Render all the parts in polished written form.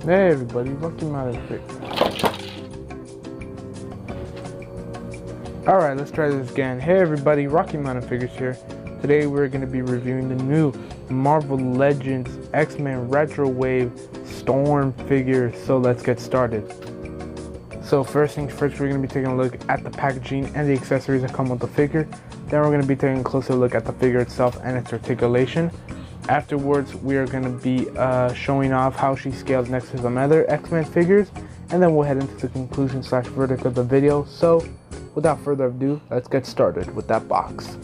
Hey everybody, Rocky Mountain Figures. Alright, let's try this again. Hey everybody, Rocky Mountain Figures here. Today we're going to be reviewing the new Marvel Legends X-Men Retro Wave Storm figure. So let's get started. So first things first, we're going to be taking a look at the packaging and the accessories that come with the figure. Then we're going to be taking a closer look at the figure itself and its articulation. Afterwards, we are going to be showing off how she scales next to some other X-Men figures, and then we'll head into the conclusion / verdict of the video. So without further ado, let's get started with that box.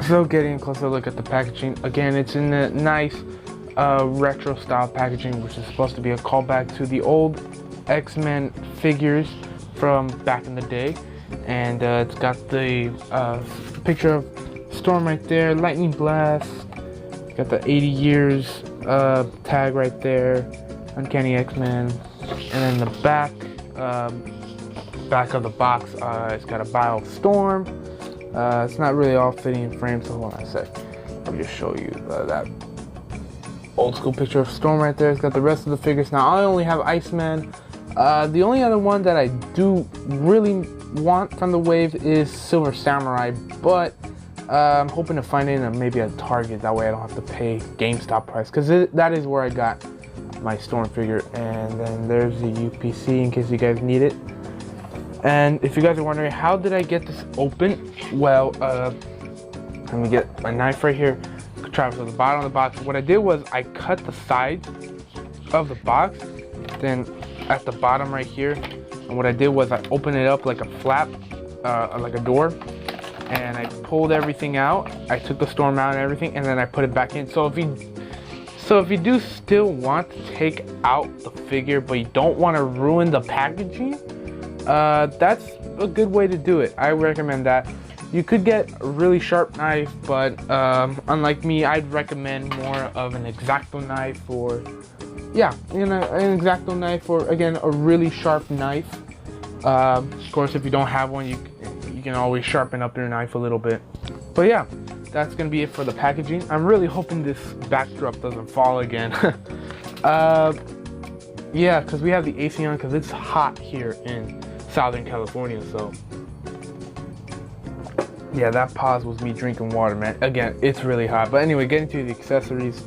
So getting a closer look at the packaging, again, it's in the nice retro style packaging, which is supposed to be a callback to the old X-Men figures from back in the day. And it's got the picture of Storm right there, Lightning Blast, got the 80 years tag right there, Uncanny X-Men, and then the back of the box, it's got a bio of Storm. It's not really all fitting in frame, so hold on a sec. Let me just show you that old school picture of Storm right there. It's got the rest of the figures. Now I only have Iceman. The only other one that I do really want from the wave is Silver Samurai, but I'm hoping to find it in maybe a Target. That way I don't have to pay GameStop price, because that is where I got my Storm figure. And then there's the UPC in case you guys need it. And if you guys are wondering how did I get this open, well, let me get my knife right here, travel to the bottom of the box. What I did was I cut the sides of the box, then at the bottom right here, and what I did was I opened it up like a flap, like a door, and I pulled everything out. I took the Storm out and everything, and then I put it back in. So if you do still want to take out the figure, but you don't want to ruin the packaging, that's a good way to do it. I recommend that. You could get a really sharp knife, but unlike me, I'd recommend more of an X-Acto knife, or yeah, an X-Acto knife, or again a really sharp knife. Of course, if you don't have one, you can always sharpen up your knife a little bit. But yeah, that's gonna be it for the packaging. I'm really hoping this backdrop doesn't fall again. Yeah, because we have the AC on, because it's hot here in Southern California. So yeah, that pause was me drinking water, man. Again, it's really hot. But anyway, getting to the accessories.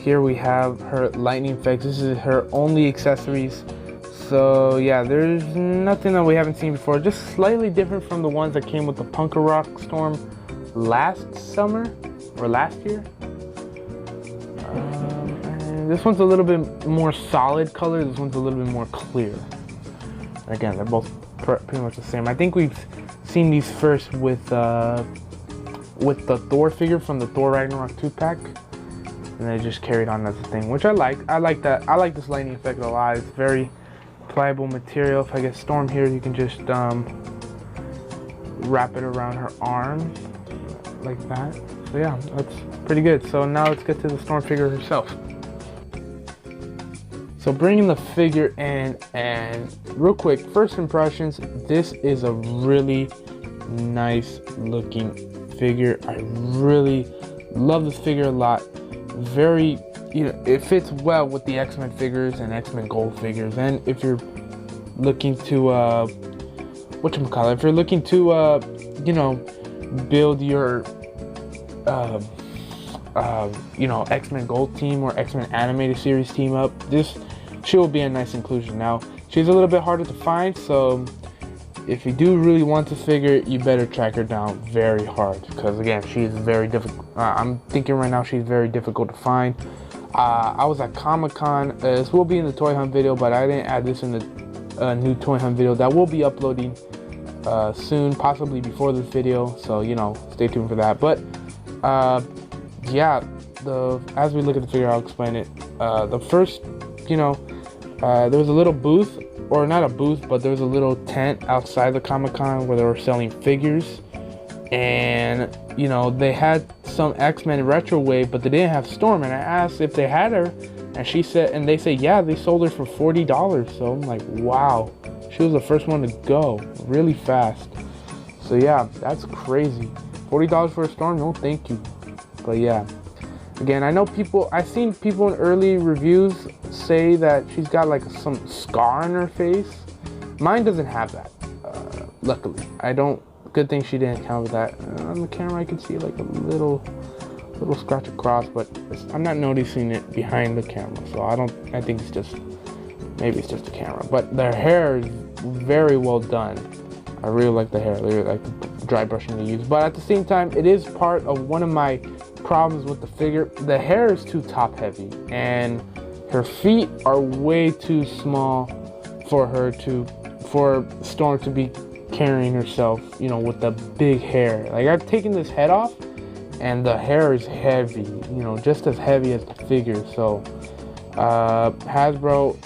Here we have her lightning effects. This is her only accessories. So yeah, there's nothing that we haven't seen before. Just slightly different from the ones that came with the Punker Rock Storm last summer or last year. And this one's a little bit more solid color. This one's a little bit more clear. Again, they're both pretty much the same. I think we've seen these first with the Thor figure from the Thor Ragnarok 2-pack. And they just carried on as a thing, which I like. I like that. I like this lightning effect a lot. It's very pliable material. If I get Storm here, you can just wrap it around her arm like that. So yeah, that's pretty good. So now let's get to the Storm figure herself. So bringing the figure in, and real quick, first impressions, this is a really nice looking figure. I really love this figure a lot. Very, it fits well with the X-Men figures and X-Men Gold figures. And if you're looking to whatchamacallit, if you're looking to build your X-Men Gold team or X-Men animated series team up, she will be a nice inclusion. Now, she's a little bit harder to find, so if you do really want to figure, you better track her down very hard, because again, she's very difficult. I'm thinking right now she's very difficult to find. I was at Comic-Con. This will be in the Toy Hunt video, but I didn't add this in the new Toy Hunt video that will be uploading soon, possibly before this video. So stay tuned for that. But yeah, as we look at the figure, I'll explain it. The first, there was a little booth, or not a booth, but there was a little tent outside the Comic-Con where they were selling figures. And they had some X-Men Retro Wave, but they didn't have Storm. And I asked if they had her, and they said yeah, they sold her for $40. So I'm like, wow, she was the first one to go really fast. So yeah, that's crazy. $40 for a Storm? No thank you. But yeah, Again, I know I've seen people in early reviews say that she's got like some scar on her face. Mine doesn't have that, luckily. Good thing she didn't encounter that. On the camera I can see like a little scratch across, but I'm not noticing it behind the camera, so I think maybe it's just the camera. But their hair is very well done. I really like the hair. I really like the dry brushing they use. But at the same time, it is part of one of my problems with the figure. The hair is too top heavy, and her feet are way too small for Storm to be carrying herself, you know, with the big hair. Like, I've taken this head off, and the hair is heavy, you know, just as heavy as the figure. So Hasbro,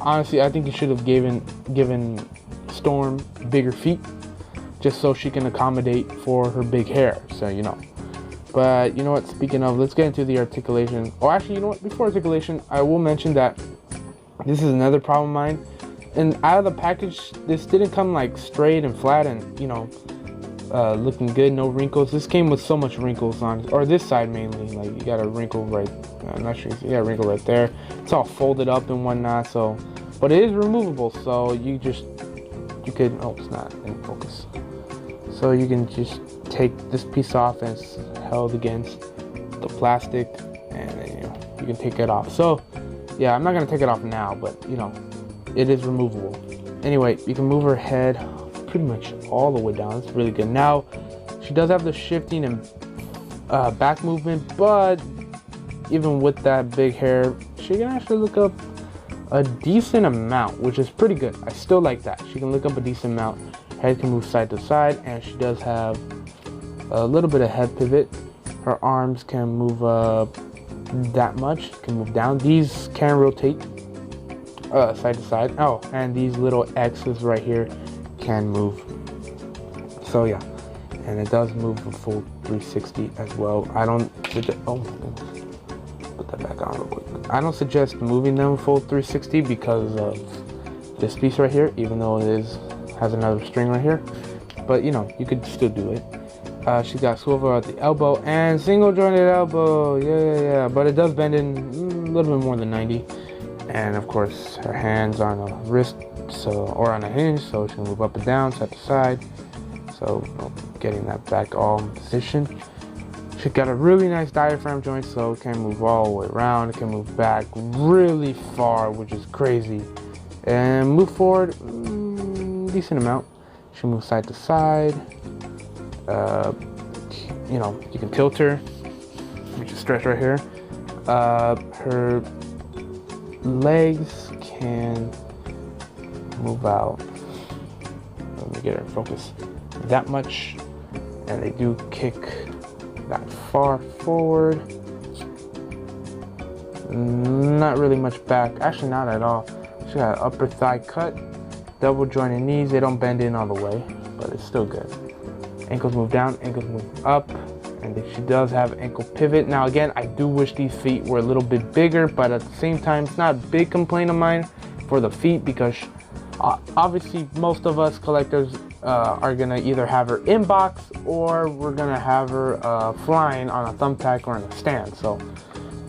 honestly, I think you should have given Storm bigger feet, just so she can accommodate for her big hair. So, you know. But you know what, speaking of, let's get into the articulation. Oh, actually, you know what, before articulation, I will mention that this is another problem of mine. And out of the package, this didn't come like straight and flat and, you know, looking good, no wrinkles. This came with so much wrinkles on, or this side mainly. Like, you got a wrinkle right, I'm not sure, you got a wrinkle right there. It's all folded up and whatnot, so, but it is removable, so you could, oh, it's not in focus. So you can just take this piece off, and it's held against the plastic, and then, you know, you can take it off. So yeah, I'm not gonna take it off now, but you know, it is removable. Anyway, you can move her head pretty much all the way down. It's really good. Now she does have the shifting and back movement, but even with that big hair, she can actually look up a decent amount, which is pretty good. I still like that. She can look up a decent amount. Head can move side to side, and she does have a little bit of head pivot. Her arms can move that much, can move down. These can rotate side to side. Oh, and these little X's right here can move. So yeah, and it does move a full 360 as well. I don't suggest, oh my goodness, put that back on real quick. I don't suggest moving them full 360 because of this piece right here, even though it has another string right here. But you know, you could still do it. She's got swivel at the elbow and single jointed elbow. Yeah. But it does bend in a little bit more than 90. And of course, her hands are on a wrist, or on a hinge, so she can move up and down, side to side. So, you know, getting that back all in position. She's got a really nice diaphragm joint, so it can move all the way around. It can move back really far, which is crazy. And move forward, decent amount. She moves side to side. You know, you can tilt her. You just stretch right here. Her legs can move out. Let me get her in focus. That much, and they do kick that far forward. Not really much back. Actually, not at all. She got an upper thigh cut, double jointed knees. They don't bend in all the way, but it's still good. Ankles move down, ankles move up, and she does have ankle pivot. Now again, I do wish these feet were a little bit bigger, but at the same time, it's not a big complaint of mine for the feet, because obviously most of us collectors are gonna either have her in box, or we're gonna have her flying on a thumbtack or on a stand. So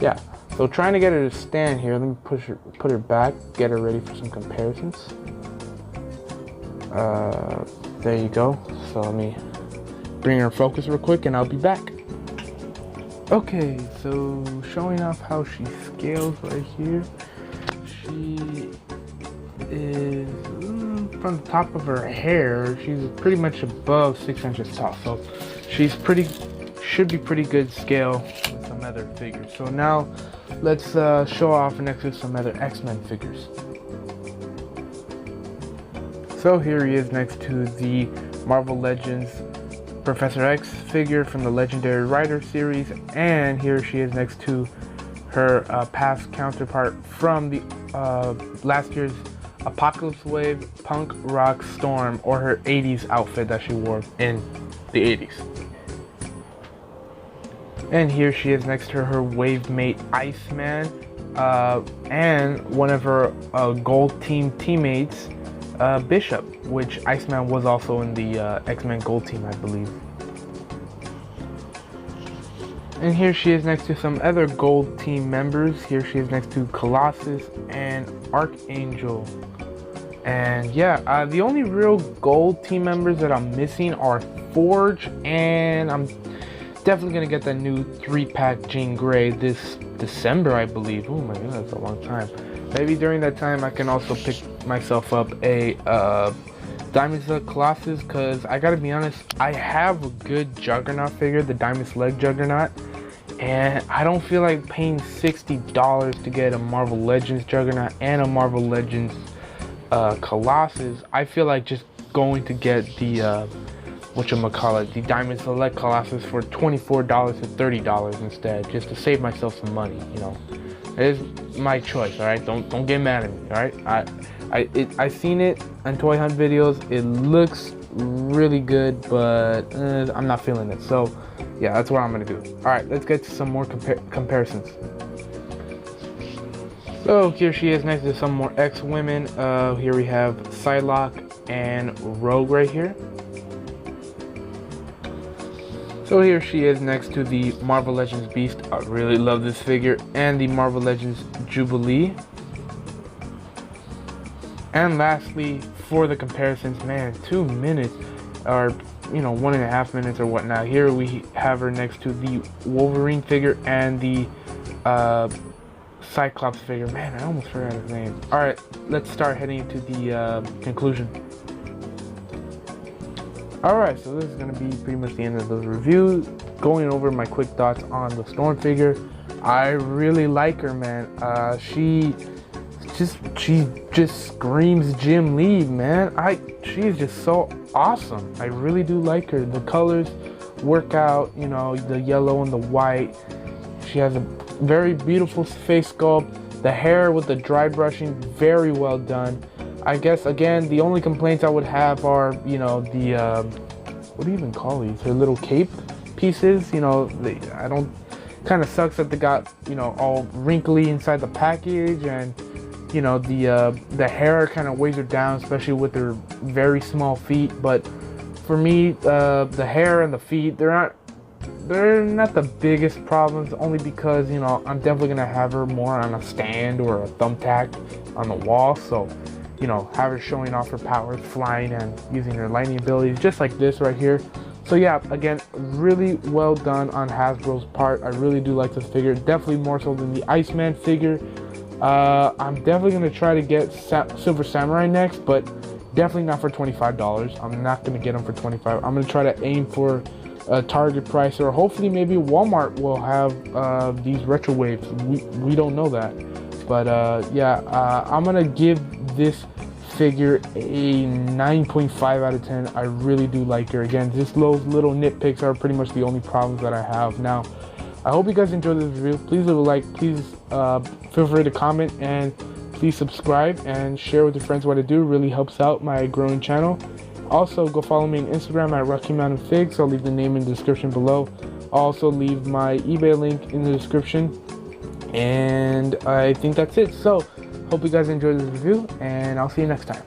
yeah, so trying to get her to stand here. Let me put her back, get her ready for some comparisons. There you go. So let me bring her in focus real quick, and I'll be back. Okay, so showing off how she scales right here. She is from the top of her hair, she's pretty much above 6 inches tall, so should be pretty good scale with some other figures. So now let's show off next to some other X-Men figures. So here he is next to the Marvel Legends Professor X figure from the Legendary Rider series, and here she is next to her past counterpart from the last year's Apocalypse Wave Punk Rock Storm, or her 80s outfit that she wore in the 80s. And here she is next to her wave mate Iceman, and one of her Gold Team teammates, Bishop, which Iceman was also in the X-Men Gold Team, I believe. And here she is next to some other gold team members. Here she is next to Colossus and Archangel. And yeah, the only real gold team members that I'm missing are Forge, and I'm definitely gonna get that new 3-pack Jean Grey this December, I believe. Oh my god, that's a long time. Maybe during that time I can also pick myself up a Diamond Select Colossus, because I gotta be honest, I have a good Juggernaut figure, the Diamond Select Juggernaut, and I don't feel like paying $60 to get a Marvel Legends Juggernaut and a Marvel Legends Colossus. I feel like just going to get the whatchamacallit, the Diamond Select Colossus for $24 to $30 instead, just to save myself some money, you know. It is my choice, alright? Don't get mad at me, alright? I seen it on Toy Hunt videos. It looks really good, but I'm not feeling it. So yeah, that's what I'm gonna do. Alright, let's get to some more comparisons. So here she is next to some more X-Women. Here we have Psylocke and Rogue right here. So here she is next to the Marvel Legends Beast. I really love this figure. And the Marvel Legends Jubilee. And lastly, for the comparisons, man, 2 minutes or, you know, 1.5 minutes or whatnot. Here we have her next to the Wolverine figure and the Cyclops figure. Man, I almost forgot his name. Alright, let's start heading to the conclusion. Alright, so this is going to be pretty much the end of the review. Going over my quick thoughts on the Storm figure. I really like her, man. She just screams Jim Lee, man. She's just so awesome. I really do like her. The colors work out, you know, the yellow and the white. She has a very beautiful face sculpt. The hair with the dry brushing, very well done. I guess, again, the only complaints I would have are, you know, the, what do you even call these? Her little cape pieces, you know, kind of sucks that they got, you know, all wrinkly inside the package, and, you know, the hair kind of weighs her down, especially with her very small feet. But for me, the hair and the feet, they're not the biggest problems, only because, you know, I'm definitely gonna have her more on a stand or a thumbtack on the wall. So, you know, have her showing off her powers, flying and using her lightning abilities, just like this right here. So yeah, again, really well done on Hasbro's part. I really do like this figure, definitely more so than the Iceman figure. I'm definitely gonna try to get Silver Samurai next, but definitely not for $25. I'm not gonna get them for $25. I'm gonna try to aim for a Target price, or hopefully maybe Walmart will have these retro waves. We don't know that, but yeah, I'm gonna give this figure a 9.5 out of 10. I really do like her. Again, just those little nitpicks are pretty much the only problems that I have. Now, I hope you guys enjoyed this review. Please leave a like, please feel free to comment, and please subscribe and share with your friends what I do. It really helps out my growing channel. Also, go follow me on Instagram at Rocky Mountain Figs. I'll leave the name in the description below. I'll also leave my eBay link in the description. And I think that's it. So, hope you guys enjoyed this review, and I'll see you next time.